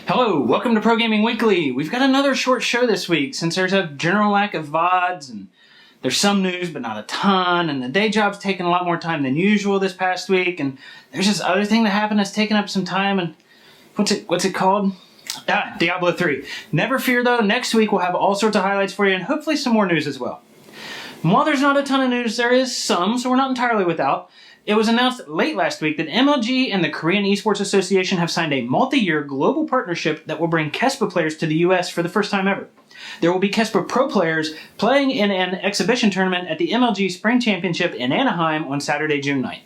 Hello, welcome to Pro Gaming Weekly. We've got another short show this week since there's a general lack of VODs and there's some news but not a ton, and the day job's taking a lot more time than usual this past week, and there's this other thing that happened that's taken up some time, and what's it called? Diablo 3. Never fear though, next week we'll have all sorts of highlights for you and hopefully some more news as well. And while there's not a ton of news, there is some, so we're not entirely without. It was announced late last week that MLG and the Korean Esports Association have signed a multi-year global partnership that will bring KeSPA players to the US for the first time ever. There will be KeSPA Pro players playing in an exhibition tournament at the MLG Spring Championship in Anaheim on Saturday, June 9th.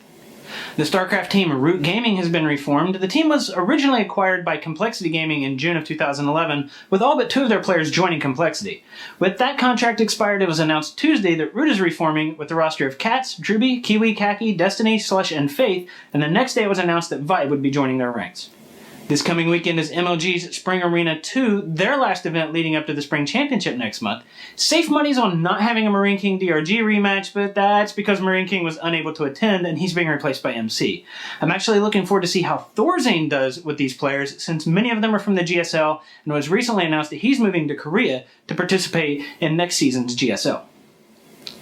The StarCraft team Root Gaming has been reformed. The team was originally acquired by Complexity Gaming in June of 2011, with all but two of their players joining Complexity. With that contract expired, it was announced Tuesday that Root is reforming with the roster of Cats, Druby, Kiwi, Kaki, Destiny, Slush, and Faith, and the next day it was announced that Vibe would be joining their ranks. This coming weekend is MLG's Spring Arena 2, their last event leading up to the Spring Championship next month. Safe money's on not having a Marine King DRG rematch, but that's because Marine King was unable to attend and he's being replaced by MC. I'm actually looking forward to see how Thorzane does with these players, since many of them are from the GSL, and it was recently announced that he's moving to Korea to participate in next season's GSL.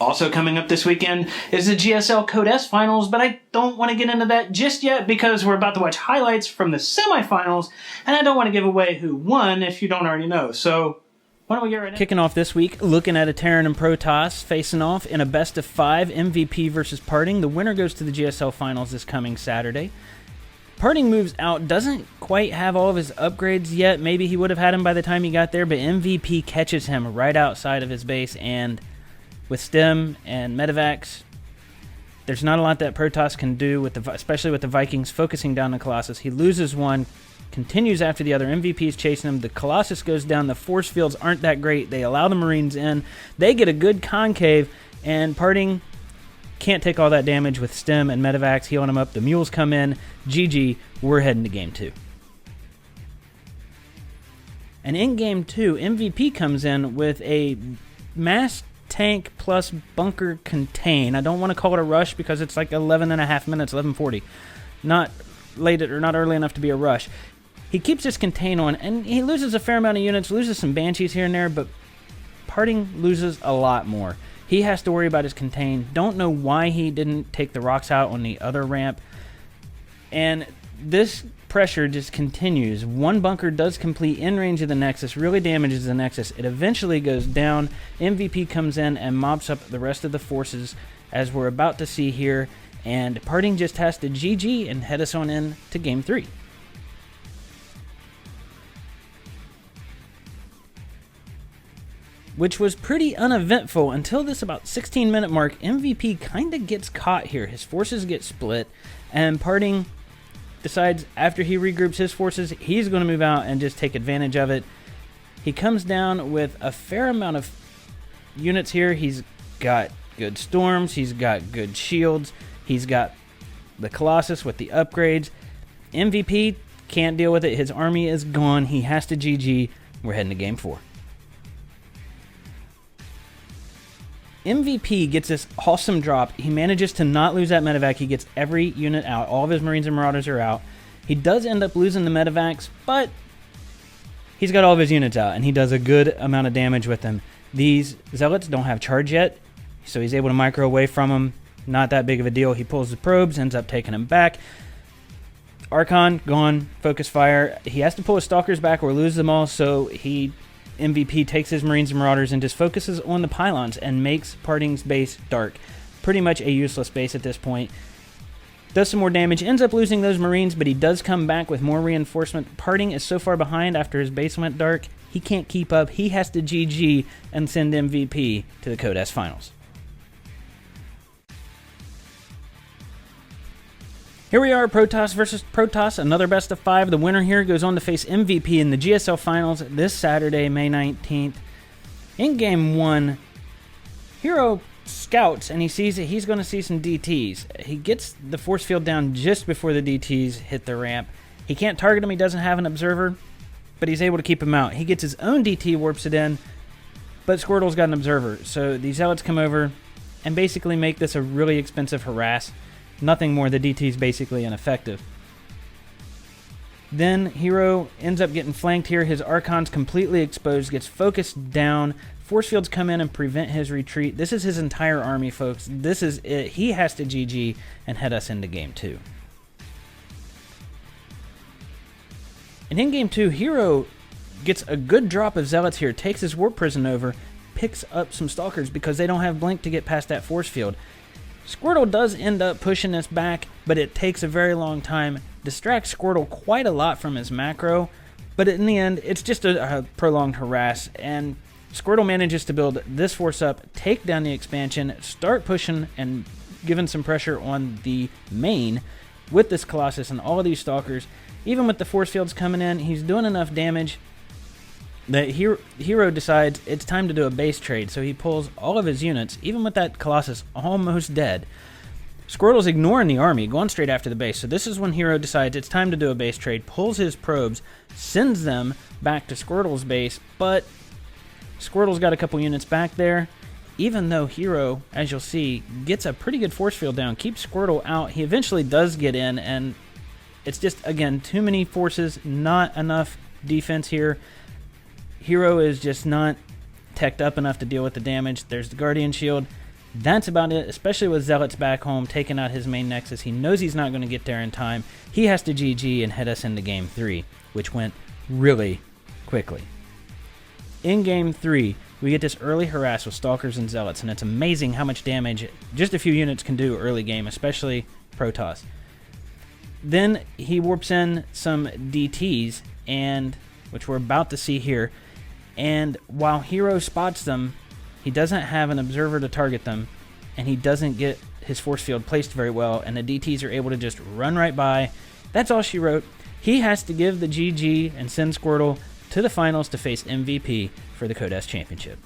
Also coming up this weekend is the GSL Code S Finals, but I don't want to get into that just yet because we're about to watch highlights from the semifinals, and I don't want to give away who won if you don't already know. So, why don't we get right in? Kicking off this week, looking at a Terran and Protoss facing off in a best-of-5 MVP versus Parting. The winner goes to the GSL Finals this coming Saturday. Parting moves out, doesn't quite have all of his upgrades yet. Maybe he would have had him by the time he got there, but MVP catches him right outside of his base, and with Stim and Medivacs, there's not a lot that Protoss can do, especially with the Vikings focusing down the Colossus. He loses one, continues after the other. MVP is chasing him. The Colossus goes down. The force fields aren't that great. They allow the Marines in. They get a good concave, and Parting can't take all that damage with Stim and Medivacs healing him up. The Mules come in. GG, we're heading to Game 2. And in Game 2, MVP comes in with a mass tank plus bunker contain. I don't want to call it a rush because it's like 11 and a half minutes, 11:40. Not late or not early enough to be a rush. He keeps his contain on, and he loses a fair amount of units, loses some Banshees here and there, but Parting loses a lot more. He has to worry about his contain. Don't know why he didn't take the rocks out on the other ramp. And this pressure just continues. One bunker does complete in range of the Nexus, really damages the Nexus. It eventually goes down. MVP comes in and mops up the rest of the forces, as we're about to see here. And Parting just has to GG and head us on in to Game 3. Which was pretty uneventful until this about 16-minute mark. MVP kind of gets caught here. His forces get split, and Parting decides after he regroups his forces, he's going to move out and just take advantage of it. He comes down with a fair amount of units here. He's got good storms. He's got good shields. He's got the Colossus with the upgrades. MVP can't deal with it. His army is gone. He has to GG. We're heading to Game 4. MVP gets this awesome drop. He manages to not lose that Medivac. He gets every unit out. All of his Marines and Marauders are out. He does end up losing the Medivacs, but he's got all of his units out, and he does a good amount of damage with them. These Zealots don't have charge yet, so he's able to micro away from them. Not that big of a deal. He pulls the probes, ends up taking them back. Archon, gone. Focus fire. He has to pull his Stalkers back or lose them all, so MVP takes his Marines and Marauders and just focuses on the pylons and makes Parting's base dark. Pretty much a useless base at this point. Does some more damage, ends up losing those Marines, but he does come back with more reinforcement. Parting is so far behind after his base went dark, he can't keep up. He has to GG and send MVP to the Code S Finals. Here we are, Protoss versus Protoss, another best of 5. The winner here goes on to face MVP in the GSL Finals this Saturday, May 19th. In Game 1, Hero scouts, and he sees that he's going to see some DTs. He gets the force field down just before the DTs hit the ramp. He can't target him, he doesn't have an observer, but he's able to keep him out. He gets his own DT, warps it in, but Squirtle's got an observer. So these Zealots come over and basically make this a really expensive harass. Nothing more. The DT is basically ineffective. Then Hero ends up getting flanked here. His Archon's completely exposed, gets focused down. Force fields come in and prevent his retreat. This is his entire army, folks. This is it. He has to GG and head us into game 2. And in game 2, Hero gets a good drop of Zealots here, takes his Warp Prison over, picks up some Stalkers because they don't have Blink to get past that force field. Squirtle does end up pushing us back, but it takes a very long time. Distracts Squirtle quite a lot from his macro, but in the end, it's just a prolonged harass, and Squirtle manages to build this force up, take down the expansion, start pushing and giving some pressure on the main with this Colossus and all of these Stalkers. Even with the force fields coming in, he's doing enough damage that Hero decides it's time to do a base trade, so he pulls all of his units, even with that Colossus almost dead. Squirtle's ignoring the army, going straight after the base, so this is when Hero decides it's time to do a base trade, pulls his probes, sends them back to Squirtle's base, but Squirtle's got a couple units back there. Even though Hero, as you'll see, gets a pretty good force field down, keeps Squirtle out, he eventually does get in, and it's just, again, too many forces, not enough defense here. Hero is just not teched up enough to deal with the damage. There's the Guardian Shield. That's about it, especially with Zealots back home, taking out his main Nexus. He knows he's not going to get there in time. He has to GG and head us into Game 3, which went really quickly. In Game 3, we get this early harass with Stalkers and Zealots, and it's amazing how much damage just a few units can do early game, especially Protoss. Then he warps in some DTs, and which we're about to see here, and while Hero spots them, he doesn't have an observer to target them, and he doesn't get his force field placed very well, and the DTs are able to just run right by. That's all she wrote. He has to give the GG and send Squirtle to the finals to face MVP for the Codesk Championship.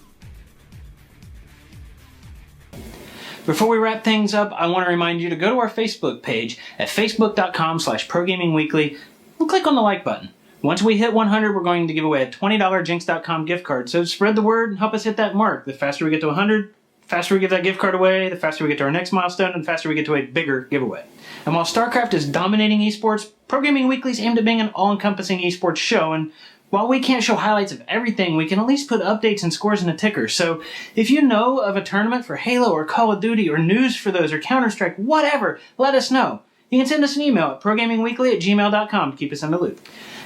Before we wrap things up, I want to remind you to go to our Facebook page at facebook.com/ProGamingWeekly and click on the like button. Once we hit 100, we're going to give away a $20 Jinx.com gift card. So spread the word and help us hit that mark. The faster we get to 100, the faster we give that gift card away, the faster we get to our next milestone, and the faster we get to a bigger giveaway. And while StarCraft is dominating esports, Pro Gaming Weekly is aimed at being an all-encompassing esports show, and while we can't show highlights of everything, we can at least put updates and scores in a ticker. So if you know of a tournament for Halo or Call of Duty or news for those or Counter-Strike, whatever, let us know. You can send us an email at progamingweekly@gmail.com to keep us in the loop.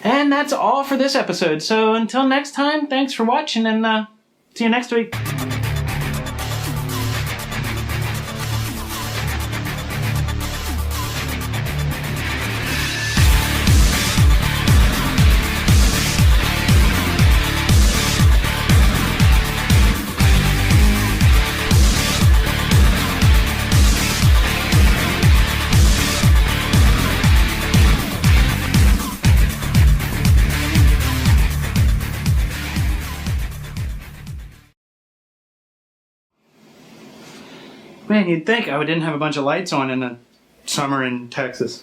And that's all for this episode. So until next time, thanks for watching, and see you next week. Man, you'd think I didn't have a bunch of lights on in the summer in Texas.